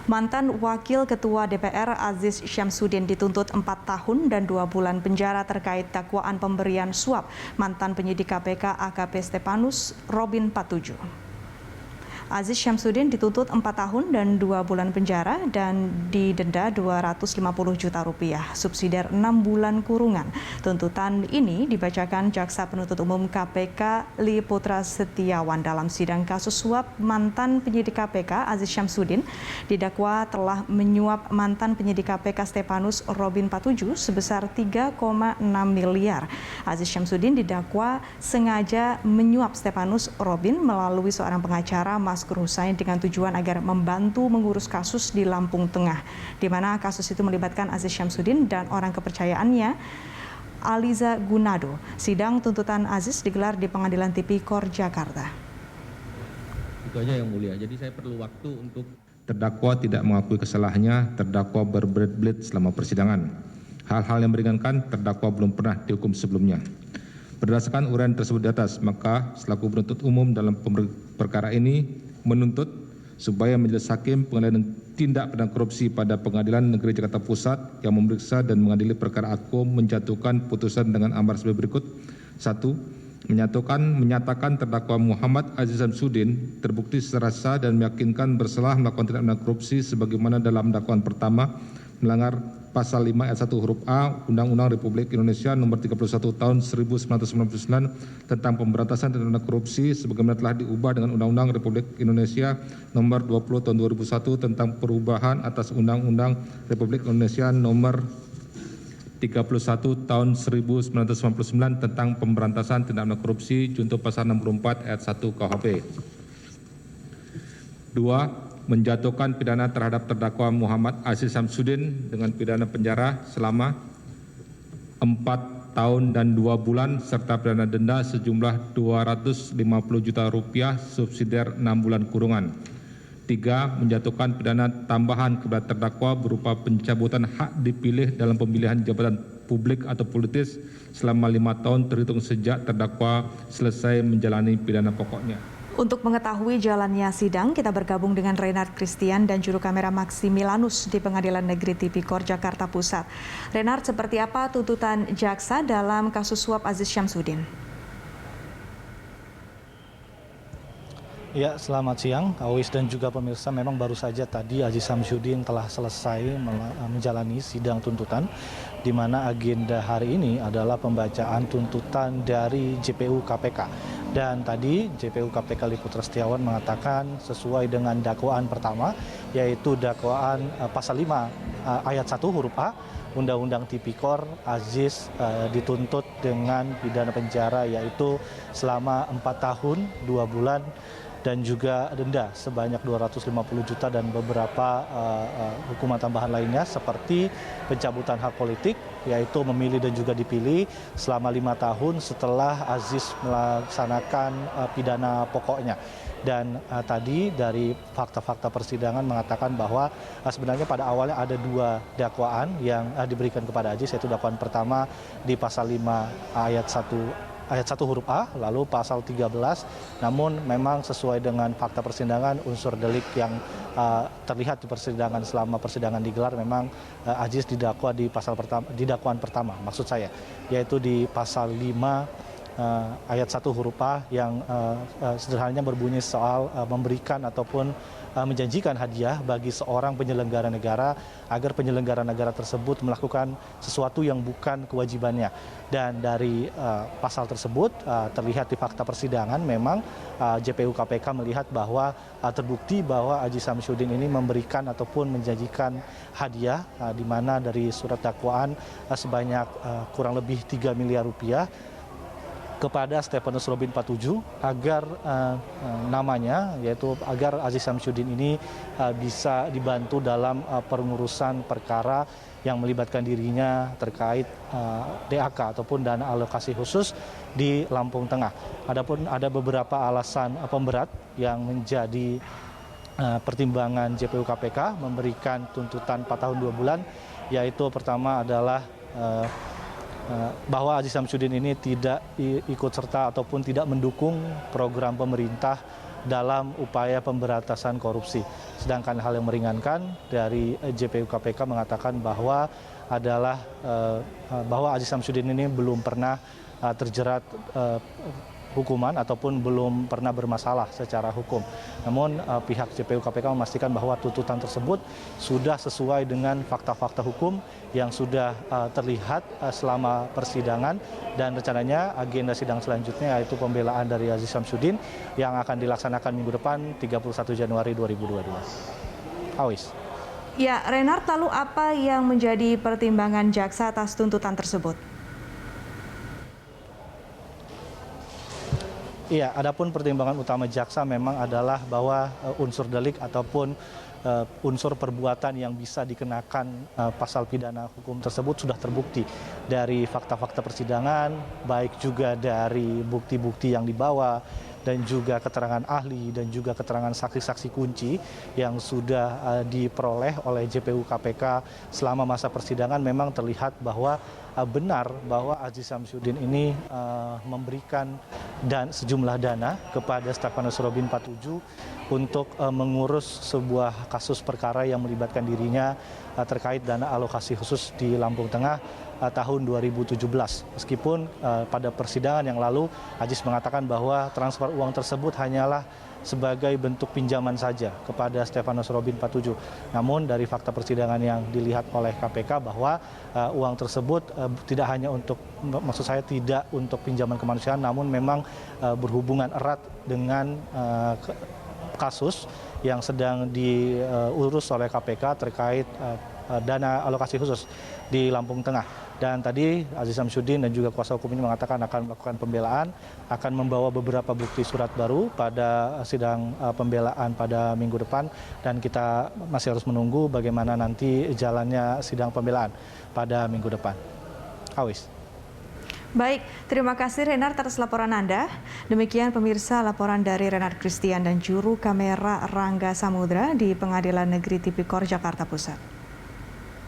Mantan Wakil Ketua DPR Aziz Syamsuddin dituntut 4 tahun dan 2 bulan penjara terkait dakwaan pemberian suap mantan penyidik KPK AKP Stepanus Robin Patuju. Aziz Syamsuddin dituntut 4 tahun dan 2 bulan penjara dan didenda Rp250 juta, subsidiar 6 bulan kurungan. Tuntutan ini dibacakan Jaksa Penuntut Umum KPK Li Putra Setiawan dalam sidang kasus suap mantan penyidik KPK Aziz Syamsuddin. Didakwa telah menyuap mantan penyidik KPK Stepanus Robin Patuju sebesar 3,6 miliar. Aziz Syamsuddin didakwa sengaja menyuap Stepanus Robin melalui seorang pengacara Maskur Husain dengan tujuan agar membantu mengurus kasus di Lampung Tengah, di mana kasus itu melibatkan Aziz Syamsuddin dan orang kepercayaannya, Aliza Gunado. Sidang tuntutan Aziz digelar di Pengadilan Tipikor Jakarta. Itu aja yang mulia. Jadi saya perlu waktu untuk terdakwa tidak mengakui kesalahannya, terdakwa berbelit-belit selama persidangan. Hal-hal yang meringankan terdakwa belum pernah dihukum sebelumnya. Berdasarkan uraian tersebut di atas, maka selaku penuntut umum dalam perkara ini menuntut supaya Majelis Hakim Pengadilan Tindak Pidana Korupsi pada Pengadilan Negeri Jakarta Pusat yang memeriksa dan mengadili perkara Ako menjatuhkan putusan dengan amar sebagai berikut. 1. Menyatakan terdakwa Muhammad Aziz Syamsuddin terbukti secara sah dan meyakinkan bersalah melakukan tindak pidana korupsi sebagaimana dalam dakwaan pertama melanggar Pasal 5 ayat 1 huruf A Undang-Undang Republik Indonesia Nomor 31 Tahun 1999 tentang pemberantasan tindak pidana korupsi sebagaimana telah diubah dengan Undang-Undang Republik Indonesia Nomor 20 Tahun 2001 tentang perubahan atas Undang-Undang Republik Indonesia Nomor 31 Tahun 1999 tentang pemberantasan tindak pidana korupsi junto pasal 64 ayat 1 KUHP. 2. Menjatuhkan pidana terhadap terdakwa Muhammad Aziz Syamsuddin dengan pidana penjara selama 4 tahun dan 2 bulan serta pidana denda sejumlah Rp250 juta, subsidiar 6 bulan kurungan. 3. Menjatuhkan pidana tambahan kepada terdakwa berupa pencabutan hak dipilih dalam pemilihan jabatan publik atau politis selama 5 tahun terhitung sejak terdakwa selesai menjalani pidana pokoknya. Untuk mengetahui jalannya sidang, kita bergabung dengan Renard Christian dan juru kamera Maximilanus di Pengadilan Negeri Tipikor Jakarta Pusat. Renard, seperti apa tuntutan jaksa dalam kasus suap Aziz Syamsuddin? Ya, selamat siang, Awis dan juga pemirsa. Memang baru saja tadi Aziz Syamsuddin telah selesai menjalani sidang tuntutan, di mana agenda hari ini adalah pembacaan tuntutan dari JPU KPK. Dan tadi JPU KPK Li Putra Setiawan mengatakan sesuai dengan dakwaan pertama, yaitu dakwaan pasal 5 ayat 1 huruf A Undang-Undang Tipikor, Aziz dituntut dengan pidana penjara yaitu selama 4 tahun 2 bulan dan juga denda sebanyak Rp250 juta dan beberapa hukuman tambahan lainnya seperti pencabutan hak politik, yaitu memilih dan juga dipilih selama 5 tahun setelah Aziz melaksanakan pidana pokoknya. Dan tadi dari fakta-fakta persidangan mengatakan bahwa sebenarnya pada awalnya ada 2 dakwaan yang diberikan kepada Aziz, yaitu dakwaan pertama di pasal 5 ayat 1 huruf A, lalu pasal 13, namun memang sesuai dengan fakta persidangan unsur delik yang terlihat di persidangan selama persidangan digelar, memang Aziz didakwa di dakwaan pertama, maksud saya, yaitu di pasal 5 ayat 1 huruf A yang sederhananya berbunyi soal memberikan ataupun menjanjikan hadiah bagi seorang penyelenggara negara agar penyelenggara negara tersebut melakukan sesuatu yang bukan kewajibannya. Dan dari pasal tersebut terlihat di fakta persidangan memang JPU KPK melihat bahwa terbukti bahwa Aziz Syamsuddin ini memberikan ataupun menjanjikan hadiah di mana dari surat dakwaan sebanyak kurang lebih 3 miliar rupiah kepada Stepanus Robin Patuju agar namanya, yaitu agar Aziz Syamsuddin ini bisa dibantu dalam pengurusan perkara yang melibatkan dirinya terkait DAK ataupun dana alokasi khusus di Lampung Tengah. Adapun ada beberapa alasan pemberat yang menjadi pertimbangan JPU KPK memberikan tuntutan 4 tahun 2 bulan, yaitu pertama adalah bahwa Aziz Syamsuddin ini tidak ikut serta ataupun tidak mendukung program pemerintah dalam upaya pemberantasan korupsi. Sedangkan hal yang meringankan dari JPU KPK mengatakan bahwa Aziz Syamsuddin ini belum pernah terjerat hukuman ataupun belum pernah bermasalah secara hukum. Namun pihak JPU KPK memastikan bahwa tuntutan tersebut sudah sesuai dengan fakta-fakta hukum yang sudah terlihat selama persidangan, dan rencananya agenda sidang selanjutnya yaitu pembelaan dari Aziz Syamsuddin yang akan dilaksanakan minggu depan 31 Januari 2022. Awis. Ya, Renard, lalu apa yang menjadi pertimbangan jaksa atas tuntutan tersebut? Iya, adapun pertimbangan utama jaksa memang adalah bahwa unsur delik ataupun unsur perbuatan yang bisa dikenakan pasal pidana hukum tersebut sudah terbukti dari fakta-fakta persidangan, baik juga dari bukti-bukti yang dibawa, dan juga keterangan ahli dan juga keterangan saksi-saksi kunci yang sudah diperoleh oleh JPU KPK selama masa persidangan. Memang terlihat bahwa benar bahwa Aziz Syamsuddin ini memberikan sejumlah dana kepada Stefanus Robin 47 untuk mengurus sebuah kasus perkara yang melibatkan dirinya terkait dana alokasi khusus di Lampung Tengah tahun 2017. Meskipun pada persidangan yang lalu Aziz mengatakan bahwa transfer uang tersebut hanyalah sebagai bentuk pinjaman saja kepada Stefanus Robin 47. Namun dari fakta persidangan yang dilihat oleh KPK bahwa uang tersebut tidak hanya tidak untuk pinjaman kemanusiaan, namun memang berhubungan erat dengan kasus yang sedang diurus oleh KPK terkait dana alokasi khusus di Lampung Tengah. Dan tadi Aziz Syamsuddin dan juga kuasa hukumnya mengatakan akan melakukan pembelaan, akan membawa beberapa bukti surat baru pada sidang pembelaan pada minggu depan, dan kita masih harus menunggu bagaimana nanti jalannya sidang pembelaan pada minggu depan. Awis. Baik, terima kasih Renard atas laporan Anda. Demikian pemirsa laporan dari Renard Christian dan juru kamera Rangga Samudra di Pengadilan Negeri Tipikor Jakarta Pusat.